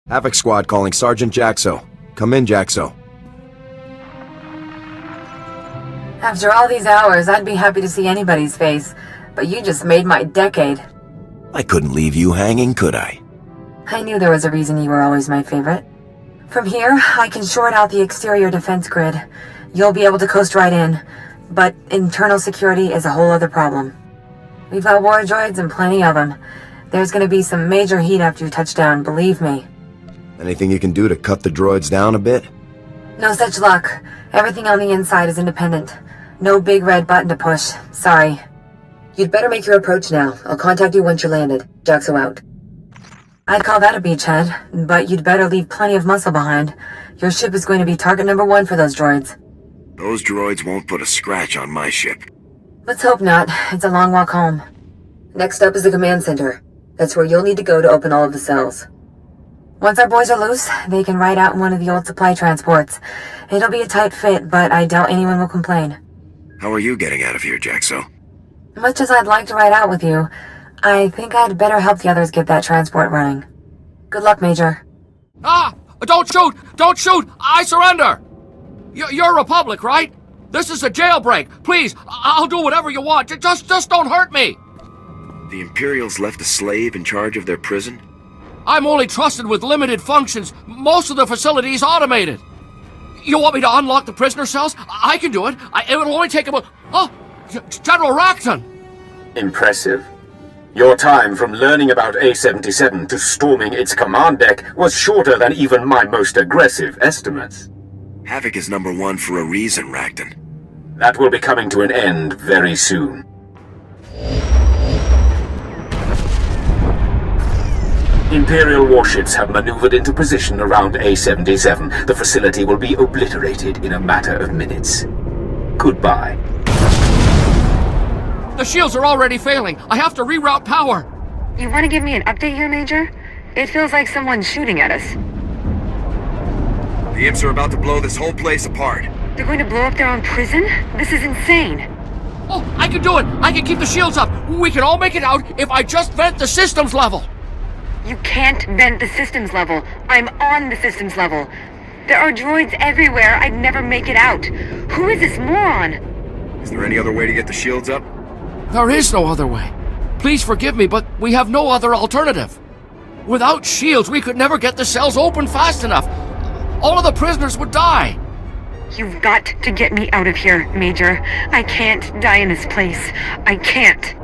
Havoc Squad calling Sergeant Jaxo. Come in, Jaxo. After all these hours, I'd be happy to see anybody's face, but you just made my decade. I couldn't leave you hanging, could I? I knew there was a reason you were always my favorite. From here, I can short out the exterior defense grid. You'll be able to coast right in, but internal security is a whole other problem. We've got war droids and plenty of them. There's gonna be some major heat after you touch down, believe me. Anything you can do to cut the droids down a bit? No such luck. Everything on the inside is independent. No big red button to push. Sorry. You'd better make your approach now. I'll contact you once you're landed. Jaxo out. I'd call that a beachhead, but you'd better leave plenty of muscle behind. Your ship is going to be target number 1 for those droids. Those droids won't put a scratch on my ship. Let's hope not. It's a long walk home. Next up is the command center. That's where you'll need to go to open all of the cells. Once our boys are loose, they can ride out in one of the old supply transports. It'll be a tight fit, but I doubt anyone will complain. How are you getting out of here, Jaxo? Much as I'd like to ride out with you, I think I'd better help the others get that transport running. Good luck, Major. Ah! Don't shoot! Don't shoot! I surrender! You're Republic, right? This is a jailbreak. Please, I'll do whatever you want. Just don't hurt me! The Imperials left a slave in charge of their prison? I'm only trusted with limited functions. Most of the facility's automated. You want me to unlock the prisoner cells? I can do it. It will only take about... Oh! General Rackton! Impressive. Your time from learning about A-77 to storming its command deck was shorter than even my most aggressive estimates. Havoc is number 1 for a reason, Rackton. That will be coming to an end very soon. Imperial warships have maneuvered into position around A-77. The facility will be obliterated in a matter of minutes. Goodbye. The shields are already failing. I have to reroute power. You want to give me an update here, Major? It feels like someone's shooting at us. The Imps are about to blow this whole place apart. They're going to blow up their own prison? This is insane. Oh, I can do it. I can keep the shields up. We can all make it out if I just vent the systems level. You can't vent the systems level. I'm on the systems level. There are droids everywhere. I'd never make it out. Who is this moron? Is there any other way to get the shields up? There is no other way. Please forgive me, but we have no other alternative. Without shields, we could never get the cells open fast enough. All of the prisoners would die. You've got to get me out of here, Major. I can't die in this place. I can't.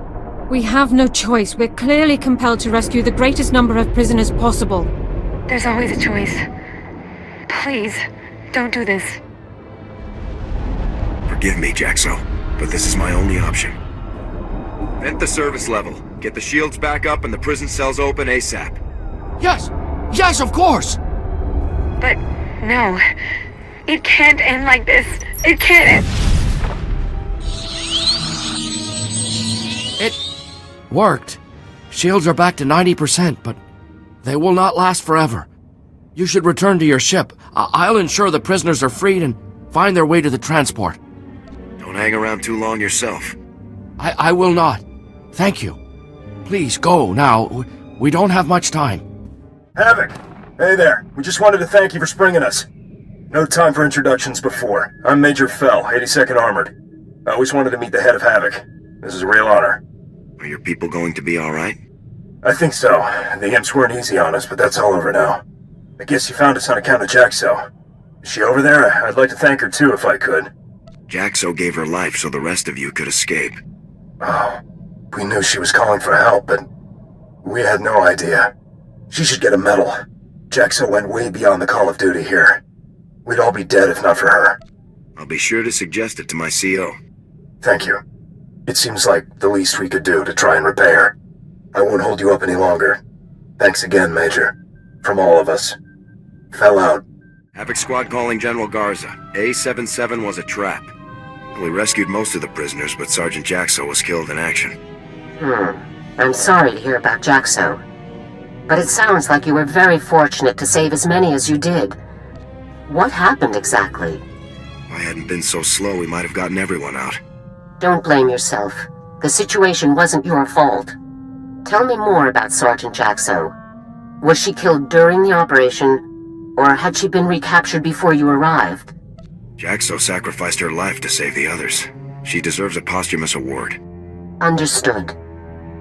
We have no choice. We're clearly compelled to rescue the greatest number of prisoners possible. There's always a choice. Please, don't do this. Forgive me, Jaxo, but this is my only option. Vent the service level. Get the shields back up and the prison cells open ASAP. Yes! Yes, of course! But, no. It can't end like this. It can't end. It worked. Shields are back to 90%, but they will not last forever. You should return to your ship. I'll ensure the prisoners are freed and find their way to the transport. Don't hang around too long yourself. I will not. Thank you. Please go now. We don't have much time. Havoc! Hey there. We just wanted to thank you for springing us. No time for introductions before. I'm Major Fell, 82nd Armored. I always wanted to meet the head of Havoc. This is a real honor. Are your people going to be alright? I think so. The Imps weren't easy on us, but that's all over now. I guess you found us on account of Jaxo. Is she over there? I'd like to thank her too, if I could. Jaxo gave her life so the rest of you could escape. Oh, we knew she was calling for help, but we had no idea. She should get a medal. Jaxo went way beyond the call of duty here. We'd all be dead if not for her. I'll be sure to suggest it to my CO. Thank you. It seems like the least we could do to try and repay her. I won't hold you up any longer. Thanks again, Major. From all of us. Fell out. Havoc Squad calling General Garza. A-77 was a trap. We rescued most of the prisoners, but Sergeant Jaxo was killed in action. I'm sorry to hear about Jaxo. But it sounds like you were very fortunate to save as many as you did. What happened exactly? If I hadn't been so slow, we might have gotten everyone out. Don't blame yourself. The situation wasn't your fault. Tell me more about Sergeant Jaxo. Was she killed during the operation, or had she been recaptured before you arrived? Jaxo sacrificed her life to save the others. She deserves a posthumous award. Understood.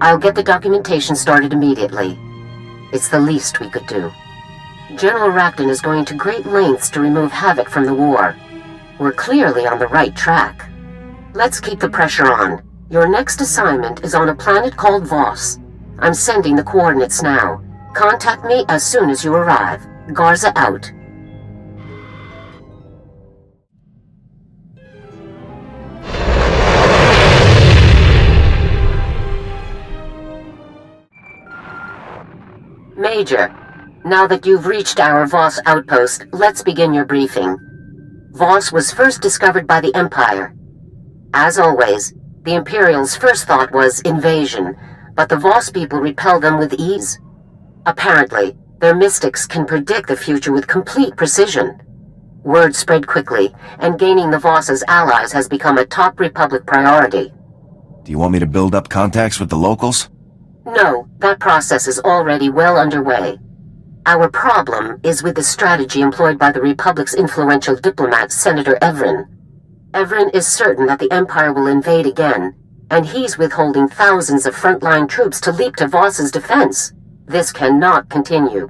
I'll get the documentation started immediately. It's the least we could do. General Racton is going to great lengths to remove havoc from the war. We're clearly on the right track. Let's keep the pressure on. Your next assignment is on a planet called Voss. I'm sending the coordinates now. Contact me as soon as you arrive. Garza out. Major, now that you've reached our Voss outpost, let's begin your briefing. Voss was first discovered by the Empire. As always, the Imperials' first thought was invasion, but the Voss people repel them with ease. Apparently, their mystics can predict the future with complete precision. Word spread quickly, and gaining the Voss as allies has become a top Republic priority. Do you want me to build up contacts with the locals? No, that process is already well underway. Our problem is with the strategy employed by the Republic's influential diplomat, Senator Evren. Evren is certain that the Empire will invade again, and he's withholding thousands of frontline troops to leap to Voss's defense. This cannot continue.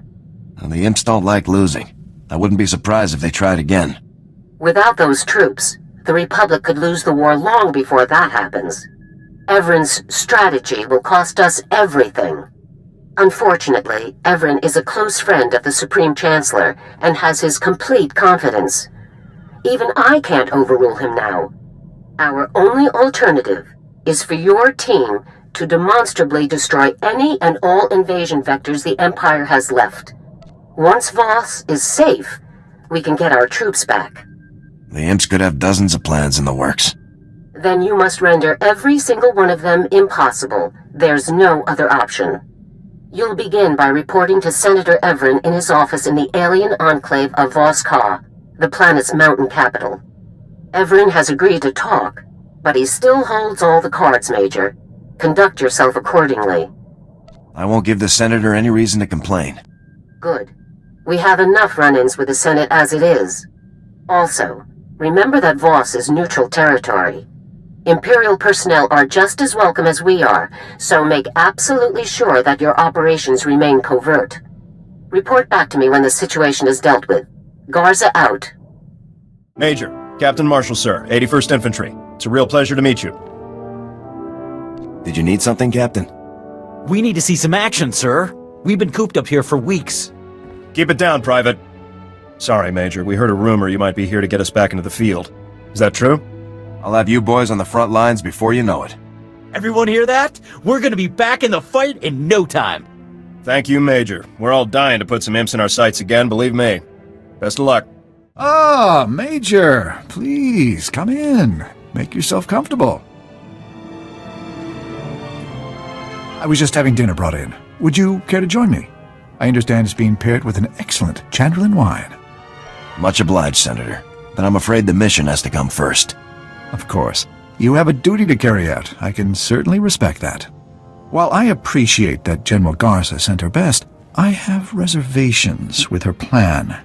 Well, the imps don't like losing. I wouldn't be surprised if they tried again. Without those troops, the Republic could lose the war long before that happens. Evren's strategy will cost us everything. Unfortunately, Evren is a close friend of the Supreme Chancellor and has his complete confidence. Even I can't overrule him now. Our only alternative is for your team to demonstrably destroy any and all invasion vectors the Empire has left. Once Voss is safe, we can get our troops back. The imps could have dozens of plans in the works. Then you must render every single one of them impossible. There's no other option. You'll begin by reporting to Senator Evren in his office in the alien enclave of Voss-Ka, the planet's mountain capital. Evren has agreed to talk, but he still holds all the cards, Major. Conduct yourself accordingly. I won't give the Senator any reason to complain. Good. We have enough run-ins with the Senate as it is. Also, remember that Voss is neutral territory. Imperial personnel are just as welcome as we are, so make absolutely sure that your operations remain covert. Report back to me when the situation is dealt with. Garza out. Major, Captain Marshall, sir, 81st Infantry. It's a real pleasure to meet you. Did you need something, Captain? We need to see some action, sir. We've been cooped up here for weeks. Keep it down, Private. Sorry, Major, we heard a rumor you might be here to get us back into the field. Is that true? I'll have you boys on the front lines before you know it. Everyone hear that? We're gonna be back in the fight in no time. Thank you, Major. We're all dying to put some imps in our sights again, believe me. Best of luck. Ah, Major. Please, come in. Make yourself comfortable. I was just having dinner brought in. Would you care to join me? I understand it's being paired with an excellent Chandrillin wine. Much obliged, Senator. But I'm afraid the mission has to come first. Of course. You have a duty to carry out. I can certainly respect that. While I appreciate that General Garza sent her best, I have reservations with her plan.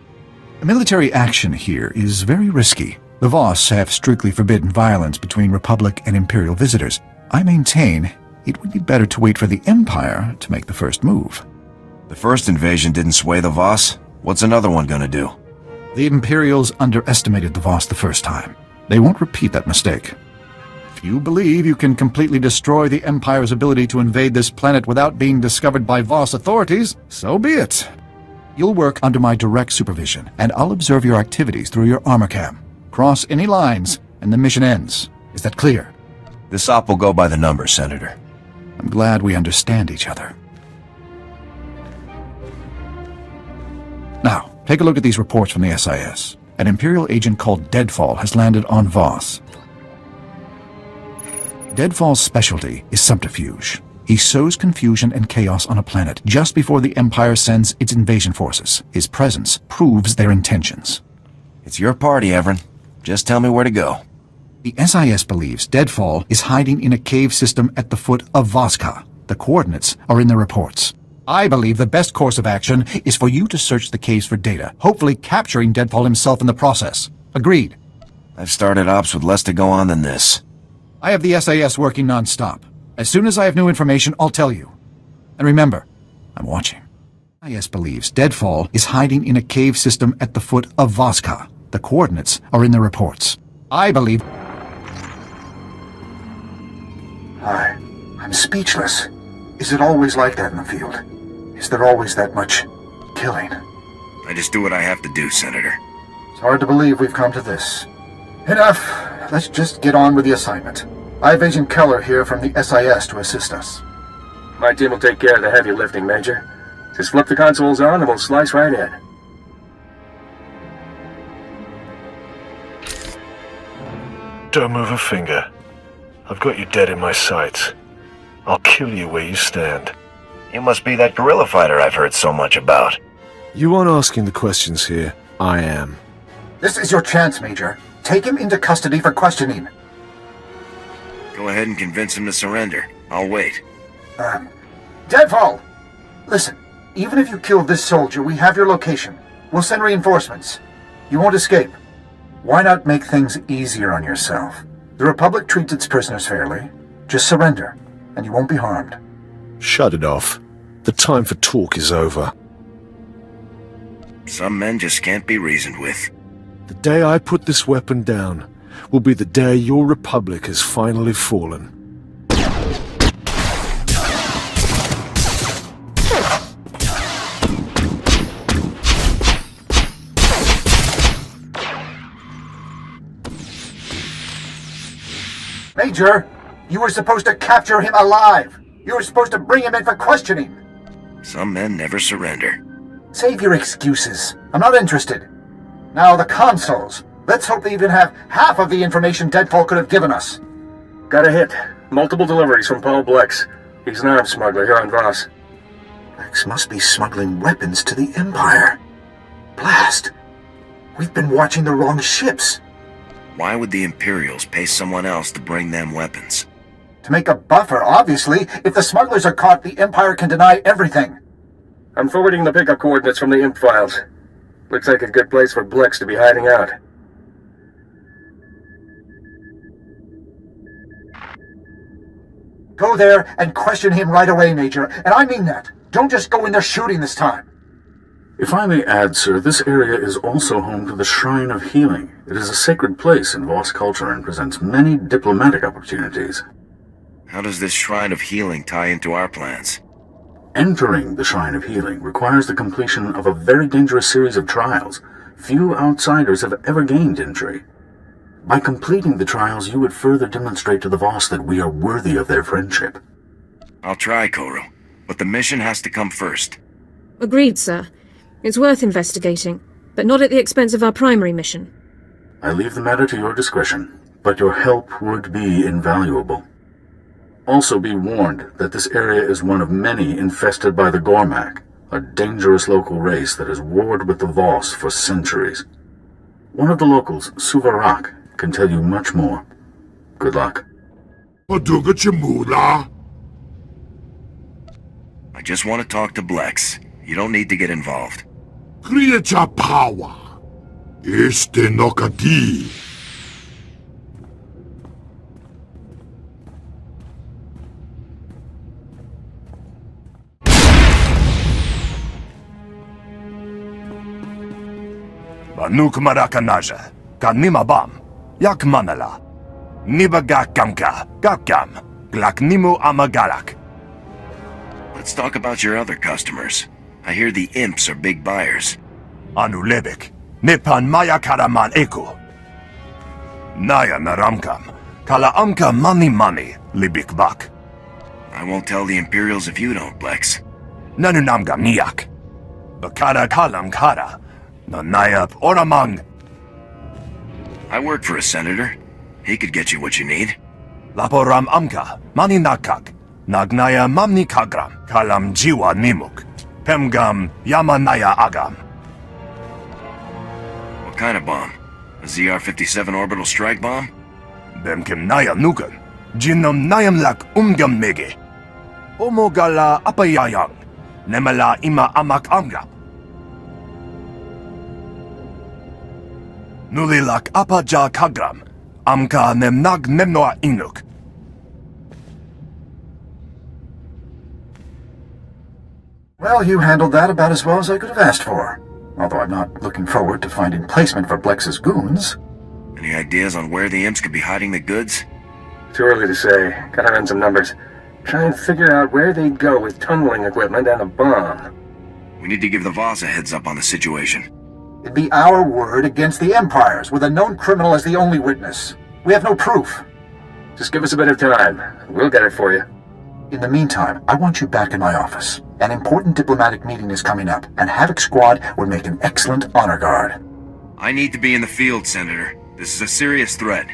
Military action here is very risky. The Voss have strictly forbidden violence between Republic and Imperial visitors. I maintain it would be better to wait for the Empire to make the first move. The first invasion didn't sway the Voss. What's another one gonna do? The Imperials underestimated the Voss the first time. They won't repeat that mistake. If you believe you can completely destroy the Empire's ability to invade this planet without being discovered by Voss authorities, so be it. You'll work under my direct supervision, and I'll observe your activities through your armor cam. Cross any lines, and the mission ends. Is that clear? This op will go by the numbers, Senator. I'm glad we understand each other. Now, take a look at these reports from the SIS. An Imperial agent called Deadfall has landed on Voss. Deadfall's specialty is subterfuge. He sows confusion and chaos on a planet just before the Empire sends its invasion forces. His presence proves their intentions. It's your party, Evren. Just tell me where to go. The SIS believes Deadfall is hiding in a cave system at the foot of Voss-Ka. The coordinates are in the reports. I believe the best course of action is for you to search the caves for data, hopefully capturing Deadfall himself in the process. Agreed. I've started ops with less to go on than this. I have the SAS working non-stop. As soon as I have new information, I'll tell you. And remember, I'm watching. SAS believes Deadfall is hiding in a cave system at the foot of Voska. The coordinates are in the reports. I believe... I'm speechless. Is it always like that in the field? Is there always that much killing? I just do what I have to do, Senator. It's hard to believe we've come to this. Enough. Let's just get on with the assignment. I have Agent Keller here from the SIS to assist us. My team will take care of the heavy lifting, Major. Just flip the consoles on and we'll slice right in. Don't move a finger. I've got you dead in my sights. I'll kill you where you stand. You must be that guerrilla fighter I've heard so much about. You aren't asking the questions here. I am. This is your chance, Major. Take him into custody for questioning. Go ahead and convince him to surrender. I'll wait. Deadfall! Listen, even if you kill this soldier, we have your location. We'll send reinforcements. You won't escape. Why not make things easier on yourself? The Republic treats its prisoners fairly. Just surrender, and you won't be harmed. Shut it off. The time for talk is over. Some men just can't be reasoned with. The day I put this weapon down will be the day your Republic has finally fallen. Major, you were supposed to capture him alive. You were supposed to bring him in for questioning. Some men never surrender. Save your excuses. I'm not interested. Now, the consoles. Let's hope they even have half of the information Deadfall could have given us. Got a hit. Multiple deliveries from Paul Blex. He's an arms smuggler here on Voss. Blex must be smuggling weapons to the Empire. Blast! We've been watching the wrong ships. Why would the Imperials pay someone else to bring them weapons? To make a buffer, obviously. If the smugglers are caught, the Empire can deny everything. I'm forwarding the pickup coordinates from the Imp files. Looks like a good place for Blex to be hiding out. Go there and question him right away, Major. And I mean that. Don't just go in there shooting this time. If I may add, sir, this area is also home to the Shrine of Healing. It is a sacred place in Voss culture and presents many diplomatic opportunities. How does this Shrine of Healing tie into our plans? Entering the Shrine of Healing requires the completion of a very dangerous series of trials. Few outsiders have ever gained entry. By completing the trials, you would further demonstrate to the Voss that we are worthy of their friendship. I'll try, Koro, but the mission has to come first. Agreed, sir. It's worth investigating, but not at the expense of our primary mission. I leave the matter to your discretion, but your help would be invaluable. Also be warned that this area is one of many infested by the Gormak, a dangerous local race that has warred with the Voss for centuries. One of the locals, Suvarak, can tell you much more. Good luck. I just want to talk to Blex. You don't need to get involved. Creature power. Este nokati. Banuk marakanaja, kanimabam, yak manala, nibagamka, gakam, glaknimu amagalak. Let's talk about your other customers. I hear the imps are big buyers. Anu lebek, nipan maya karaman eku. Naya naramkam, kala amka mani libik bak. I won't tell the Imperials if you don't, Blex. Nanunamgam niyak. Bakara kalam kara, nanayap oramang. I work for a senator. He could get you what you need. Laporam amka, mani nakak. Nagnaya mamni kagram, kalam jiwa nimuk, pemgam yamanaya agam. What kind of bomb? A ZR-57 orbital strike bomb? Bemkim naya nukan, jinnam nayam lak umgam mege. Omogala apayayang, Nemala ima amak amgrap. Nulilak apa ja kagram. Amka nemnag nemnoa inuk. Well, you handled that about as well as I could have asked for. Although I'm not looking forward to finding placement for Blex's goons. Any ideas on where the imps could be hiding the goods? Too early to say. Gotta run some numbers. Try and figure out where they'd go with tunneling equipment and a bomb. We need to give the Voss a heads up on the situation. It'd be our word against the Empire's, with a known criminal as the only witness. We have no proof. Just give us a bit of time. We'll get it for you. In the meantime, I want you back in my office. An important diplomatic meeting is coming up, and Havoc Squad would make an excellent honor guard. I need to be in the field, Senator. This is a serious threat.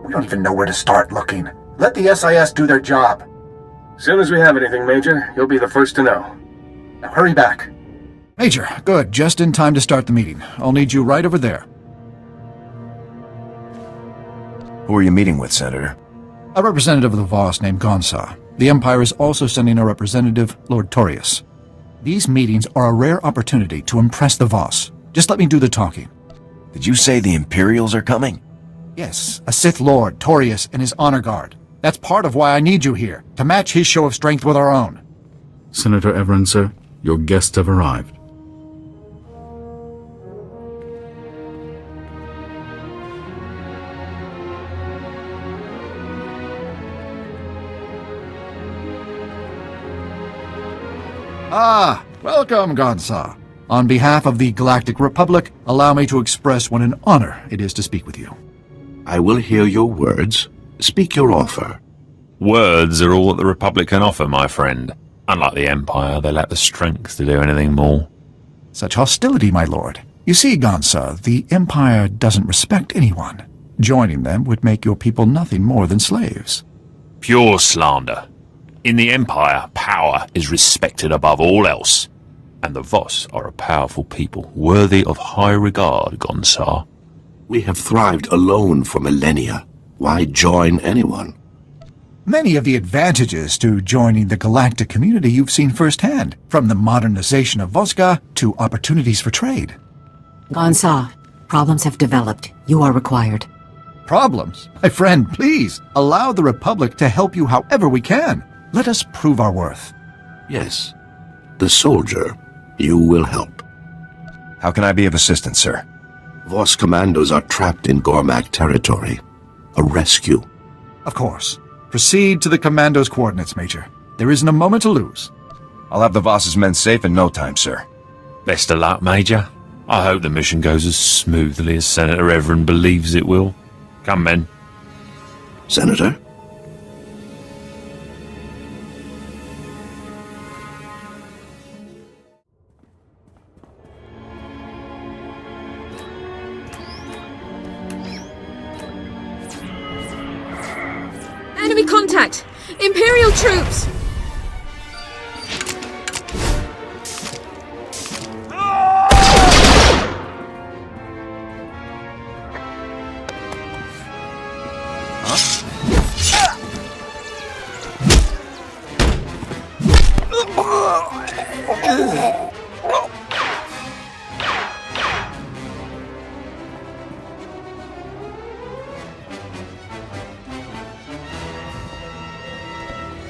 We don't even know where to start looking. Let the SIS do their job. As soon as we have anything, Major, you'll be the first to know. Now hurry back. Major, good. Just in time to start the meeting. I'll need you right over there. Who are you meeting with, Senator? A representative of the Voss named Gonsa. The Empire is also sending a representative, Lord Torius. These meetings are a rare opportunity to impress the Voss. Just let me do the talking. Did you say the Imperials are coming? Yes, a Sith Lord, Torius, and his honor guard. That's part of why I need you here, to match his show of strength with our own. Senator Everin, sir, your guests have arrived. Ah, welcome, Gonsa. On behalf of the Galactic Republic, allow me to express what an honor it is to speak with you. I will hear your words. Speak your offer. Words are all that the Republic can offer, my friend. Unlike the Empire, they lack the strength to do anything more. Such hostility, my lord. You see, Gonsa, the Empire doesn't respect anyone. Joining them would make your people nothing more than slaves. Pure slander. In the Empire, power is respected above all else. And the Voss are a powerful people, worthy of high regard, Gonsar. We have thrived alone for millennia. Why join anyone? Many of the advantages to joining the galactic community you've seen firsthand, from the modernization of Voska to opportunities for trade. Gonsa, problems have developed. You are required. Problems? My friend, please, allow the Republic to help you however we can. Let us prove our worth. Yes. The soldier. You will help. How can I be of assistance, sir? Voss commandos are trapped in Gormak territory. A rescue. Of course. Proceed to the commando's coordinates, Major. There isn't a moment to lose. I'll have the Voss's men safe in no time, sir. Best of luck, Major. I hope the mission goes as smoothly as Senator Everin believes it will. Come, men. Senator? Enemy contact! Imperial troops!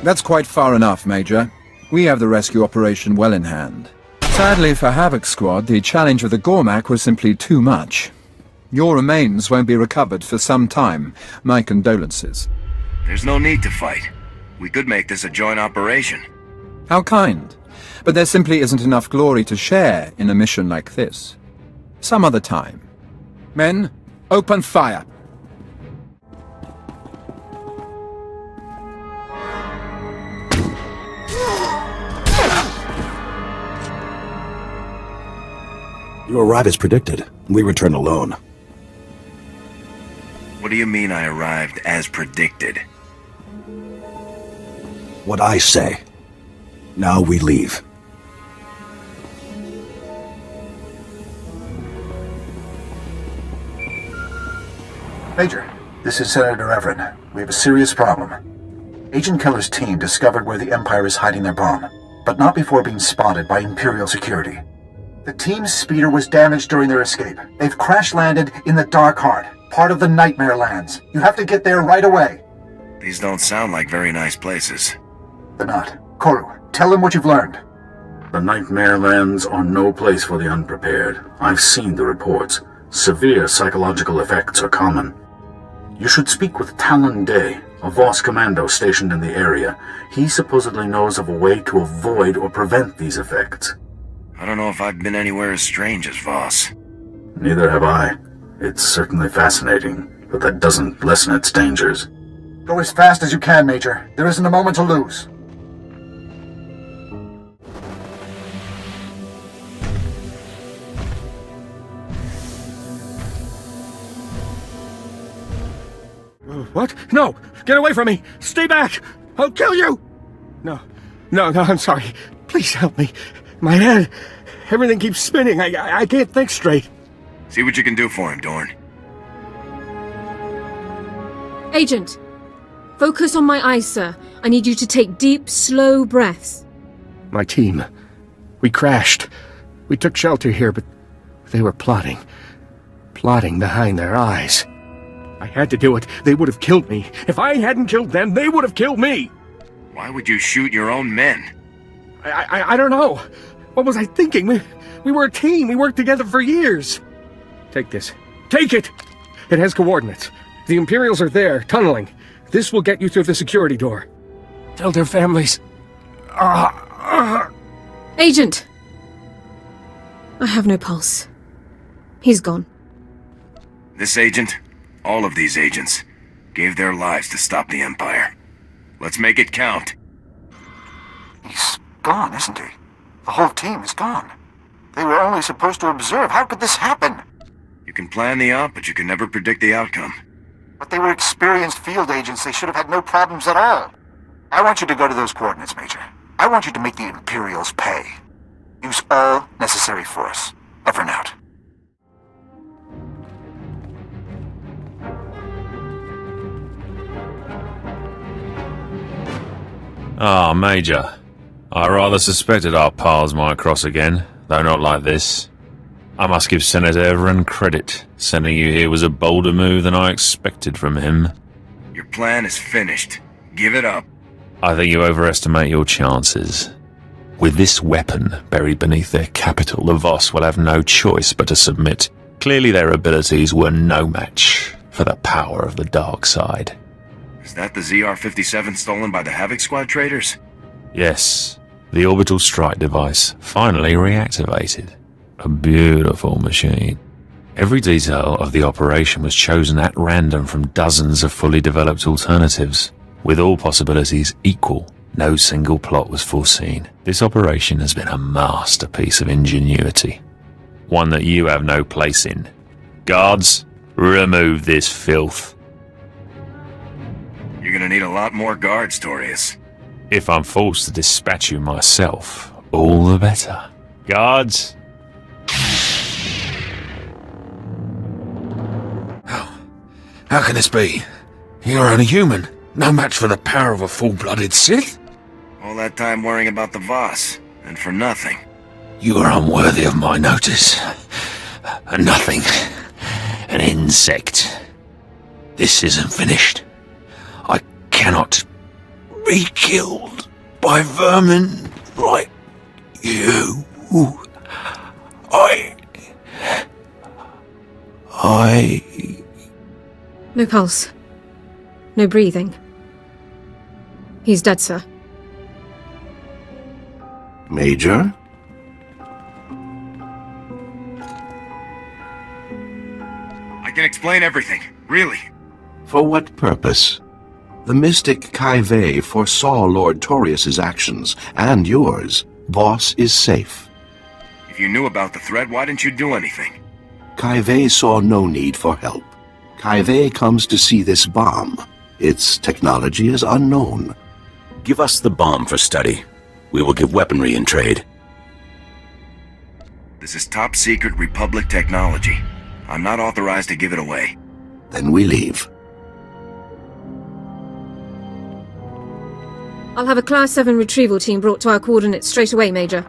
That's quite far enough, Major. We have the rescue operation well in hand. Sadly for Havoc Squad, the challenge of the Gormak was simply too much. Your remains won't be recovered for some time. My condolences. There's no need to fight. We could make this a joint operation. How kind. But there simply isn't enough glory to share in a mission like this. Some other time. Men, open fire. You arrive as predicted. We return alone. What do you mean I arrived as predicted? What I say. Now we leave. Major, this is Senator Everin. We have a serious problem. Agent Keller's team discovered where the Empire is hiding their bomb, but but not before being spotted by Imperial security. The team's speeder was damaged during their escape. They've crash-landed in the Dark Heart, part of the Nightmare Lands. You have to get there right away. These don't sound like very nice places. They're not. Koru, tell them what you've learned. The Nightmare Lands are no place for the unprepared. I've seen the reports. Severe psychological effects are common. You should speak with Talon Day, a Voss commando stationed in the area. He supposedly knows of a way to avoid or prevent these effects. I don't know if I've been anywhere as strange as Voss. Neither have I. It's certainly fascinating, but that doesn't lessen its dangers. Go as fast as you can, Major. There isn't a moment to lose. What? No! Get away from me! Stay back! I'll kill you! No, I'm sorry. Please help me. My head, everything keeps spinning. I can't think straight. See what you can do for him, Dorn. Agent, focus on my eyes, sir. I need you to take deep, slow breaths. My team. We crashed. We took shelter here, but they were plotting. Plotting behind their eyes. I had to do it. They would have killed me. If I hadn't killed them, they would have killed me. Why would you shoot your own men? I don't know. What was I thinking? We were a team. We worked together for years. Take this. Take it! It has coordinates. The Imperials are there, tunneling. This will get you through the security door. Tell their families. Agent! I have no pulse. He's gone. This agent, all of these agents, gave their lives to stop the Empire. Let's make it count. He's gone, isn't he? The whole team is gone. They were only supposed to observe. How could this happen? You can plan the op, but you can never predict the outcome. But they were experienced field agents. They should have had no problems at all. I want you to go to those coordinates, Major. I want you to make the Imperials pay. Use all necessary force. Over and out. Ah, Major. I rather suspected our paths might cross again, though not like this. I must give Senator Everin credit. Sending you here was a bolder move than I expected from him. Your plan is finished. Give it up. I think you overestimate your chances. With this weapon buried beneath their capital, the Voss will have no choice but to submit. Clearly their abilities were no match for the power of the dark side. Is that the ZR-57 stolen by the Havoc Squad traders? Yes, the orbital strike device finally reactivated. A beautiful machine. Every detail of the operation was chosen at random from dozens of fully developed alternatives. With all possibilities equal, no single plot was foreseen. This operation has been a masterpiece of ingenuity. One that you have no place in. Guards, remove this filth. You're gonna need a lot more guards, Torius. If I'm forced to dispatch you myself, all the better. Guards? How can this be? You're only human. No match for the power of a full-blooded Sith. All that time worrying about the Voss, and for nothing. You are unworthy of my notice. Nothing. An insect. This isn't finished. I cannot be killed by vermin like you. No pulse. No breathing. He's dead, sir. Major? I can explain everything, really. For what purpose? The mystic Kai Vey foresaw Lord Torius's actions, and yours. Voss is safe. If you knew about the threat, why didn't you do anything? Kai Vey saw no need for help. Kai Vey comes to see this bomb. Its technology is unknown. Give us the bomb for study. We will give weaponry in trade. This is top-secret Republic technology. I'm not authorized to give it away. Then we leave. I'll have a Class 7 retrieval team brought to our coordinates straight away, Major.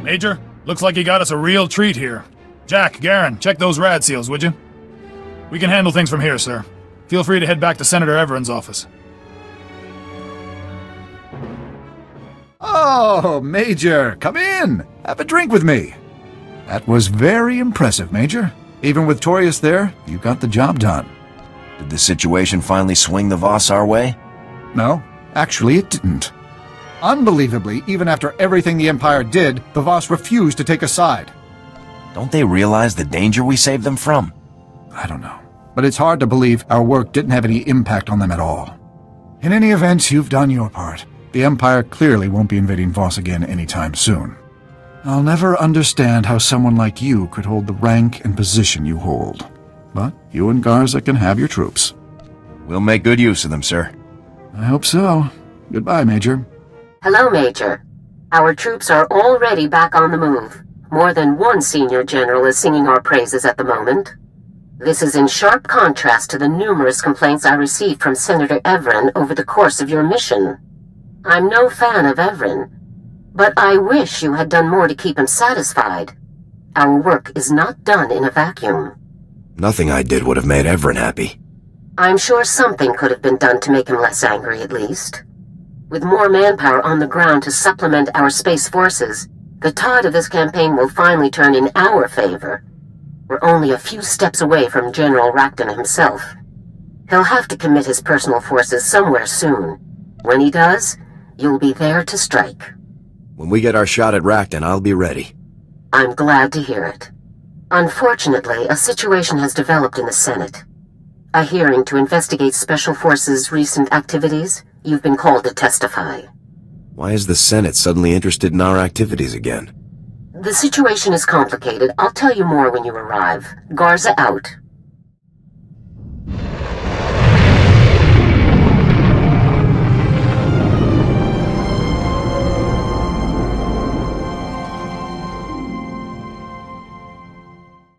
Major, looks like you got us a real treat here. Jack, Garen, check those rad seals, would you? We can handle things from here, sir. Feel free to head back to Senator Everett's office. Oh, Major, come in. Have a drink with me. That was very impressive, Major. Even with Torius there, you got the job done. Did the situation finally swing the Voss our way? No, actually it didn't. Unbelievably, even after everything the Empire did, the Voss refused to take a side. Don't they realize the danger we saved them from? I don't know, but it's hard to believe our work didn't have any impact on them at all. In any event, you've done your part. The Empire clearly won't be invading Voss again anytime soon. I'll never understand how someone like you could hold the rank and position you hold. But you and Garza can have your troops. We'll make good use of them, sir. I hope so. Goodbye, Major. Hello, Major. Our troops are already back on the move. More than one senior general is singing our praises at the moment. This is in sharp contrast to the numerous complaints I received from Senator Everett over the course of your mission. I'm no fan of Everett, but I wish you had done more to keep him satisfied. Our work is not done in a vacuum. Nothing I did would have made Everett happy. I'm sure something could have been done to make him less angry, at least. With more manpower on the ground to supplement our space forces, the tide of this campaign will finally turn in our favor. We're only a few steps away from General Racton himself. He'll have to commit his personal forces somewhere soon. When he does, you'll be there to strike. When we get our shot at Racton, I'll be ready. I'm glad to hear it. Unfortunately, a situation has developed in the Senate. A hearing to investigate Special Forces' recent activities. You've been called to testify. Why is the Senate suddenly interested in our activities again? The situation is complicated. I'll tell you more when you arrive. Garza out.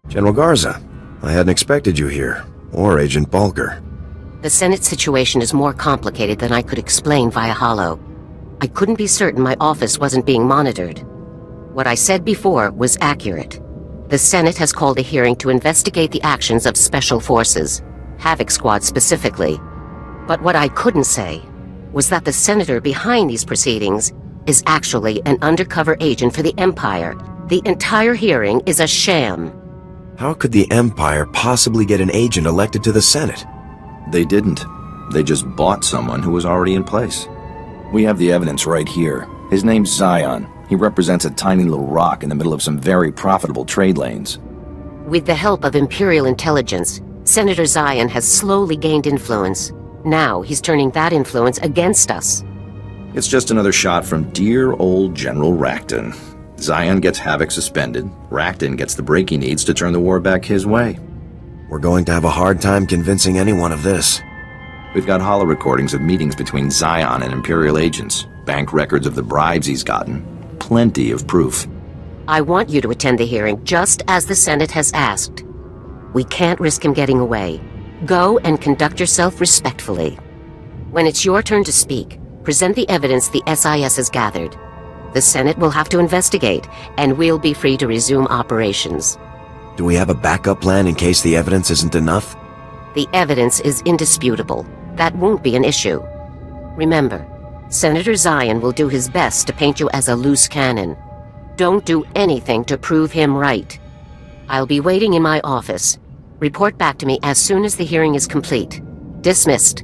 General Garza, I hadn't expected you here, or Agent Bulger. The Senate situation is more complicated than I could explain via holo. I couldn't be certain my office wasn't being monitored. What I said before was accurate. The Senate has called a hearing to investigate the actions of Special Forces, Havoc Squad specifically. But what I couldn't say was that the senator behind these proceedings is actually an undercover agent for the Empire. The entire hearing is a sham. How could the Empire possibly get an agent elected to the Senate? They didn't. They just bought someone who was already in place. We have the evidence right here. His name's Zion. He represents a tiny little rock in the middle of some very profitable trade lanes. With the help of Imperial intelligence, Senator Zion has slowly gained influence. Now he's turning that influence against us. It's just another shot from dear old General Racton. Zion gets Havoc suspended. Racton gets the break he needs to turn the war back his way. We're going to have a hard time convincing anyone of this. We've got holo recordings of meetings between Zion and Imperial agents, bank records of the bribes he's gotten. Plenty of proof. I want you to attend the hearing just as the Senate has asked. We can't risk him getting away. Go and conduct yourself respectfully. When it's your turn to speak, present the evidence the SIS has gathered. The Senate will have to investigate, and we'll be free to resume operations. Do we have a backup plan in case the evidence isn't enough? The evidence is indisputable. That won't be an issue. Remember, Senator Zion will do his best to paint you as a loose cannon. Don't do anything to prove him right. I'll be waiting in my office. Report back to me as soon as the hearing is complete. Dismissed.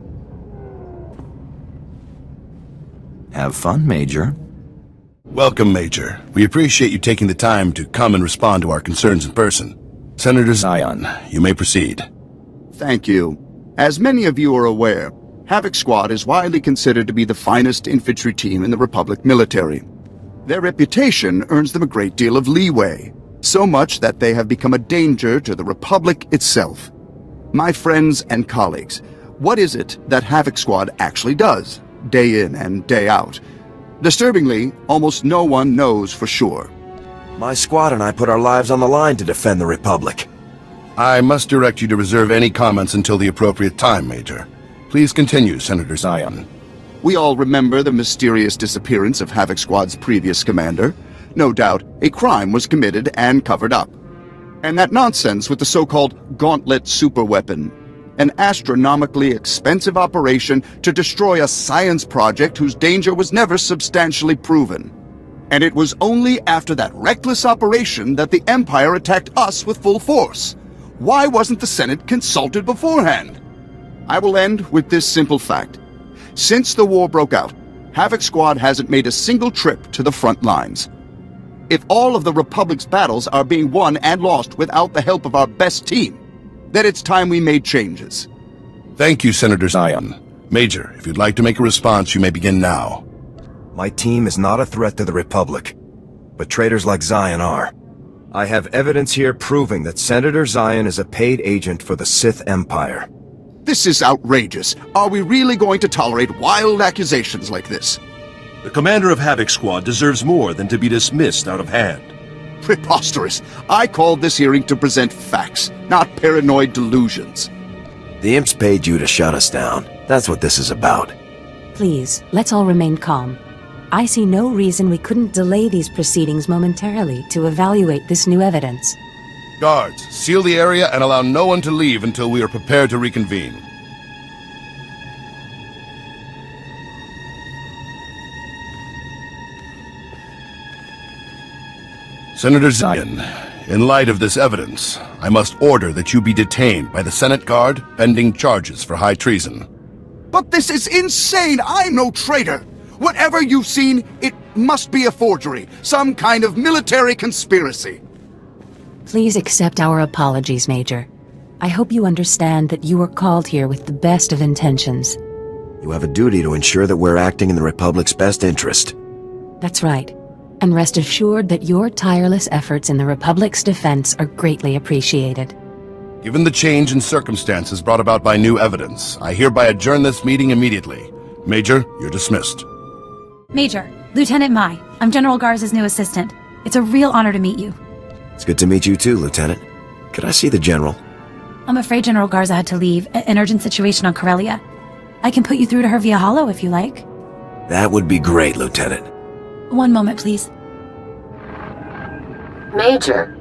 Have fun, Major. Welcome, Major. We appreciate you taking the time to come and respond to our concerns in person. Senator Zion, you may proceed. Thank you. As many of you are aware, Havoc Squad is widely considered to be the finest infantry team in the Republic military. Their reputation earns them a great deal of leeway, so much that they have become a danger to the Republic itself. My friends and colleagues, what is it that Havoc Squad actually does, day in and day out? Disturbingly, almost no one knows for sure. My squad and I put our lives on the line to defend the Republic. I must direct you to reserve any comments until the appropriate time, Major. Please continue, Senator Zion. We all remember the mysterious disappearance of Havoc Squad's previous commander. No doubt, a crime was committed and covered up. And that nonsense with the so-called Gauntlet superweapon. An astronomically expensive operation to destroy a science project whose danger was never substantially proven. And it was only after that reckless operation that the Empire attacked us with full force. Why wasn't the Senate consulted beforehand? I will end with this simple fact. Since the war broke out, Havoc Squad hasn't made a single trip to the front lines. If all of the Republic's battles are being won and lost without the help of our best team, then it's time we made changes. Thank you, Senator Zion. Major, if you'd like to make a response, you may begin now. My team is not a threat to the Republic, but traitors like Zion are. I have evidence here proving that Senator Zion is a paid agent for the Sith Empire. This is outrageous. Are we really going to tolerate wild accusations like this? The commander of Havoc Squad deserves more than to be dismissed out of hand. Preposterous. I called this hearing to present facts, not paranoid delusions. The imps paid you to shut us down. That's what this is about. Please, let's all remain calm. I see no reason we couldn't delay these proceedings momentarily to evaluate this new evidence. Guards, seal the area and allow no one to leave until we are prepared to reconvene. Senator Zion, in light of this evidence, I must order that you be detained by the Senate Guard pending charges for high treason. But this is insane! I'm no traitor! Whatever you've seen, it must be a forgery, some kind of military conspiracy. Please accept our apologies, Major. I hope you understand that you were called here with the best of intentions. You have a duty to ensure that we're acting in the Republic's best interest. That's right. And rest assured that your tireless efforts in the Republic's defense are greatly appreciated. Given the change in circumstances brought about by new evidence, I hereby adjourn this meeting immediately. Major, you're dismissed. Major, Lieutenant Mai, I'm General Garza's new assistant. It's a real honor to meet you. It's good to meet you too, Lieutenant. Could I see the General? I'm afraid General Garza had to leave. An urgent situation on Corellia. I can put you through to her via holo if you like. That would be great, Lieutenant. One moment, please. Major,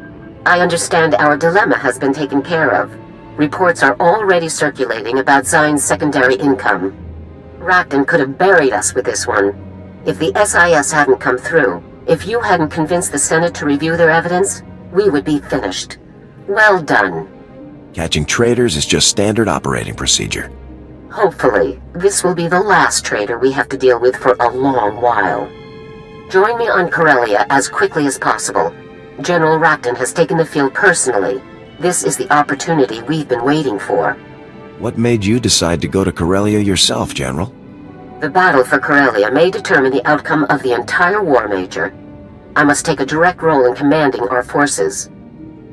I understand our dilemma has been taken care of. Reports are already circulating about Zion's secondary income. Racton could have buried us with this one. If the SIS hadn't come through, if you hadn't convinced the Senate to review their evidence, we would be finished. Well done. Catching traitors is just standard operating procedure. Hopefully, this will be the last traitor we have to deal with for a long while. Join me on Corellia as quickly as possible. General Racton has taken the field personally. This is the opportunity we've been waiting for. What made you decide to go to Corellia yourself, General? The battle for Corellia may determine the outcome of the entire war, Major. I must take a direct role in commanding our forces.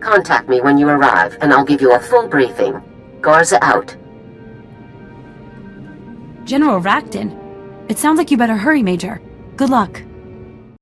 Contact me when you arrive, and I'll give you a full briefing. Garza out. General Racton? It sounds like you better hurry, Major. Good luck.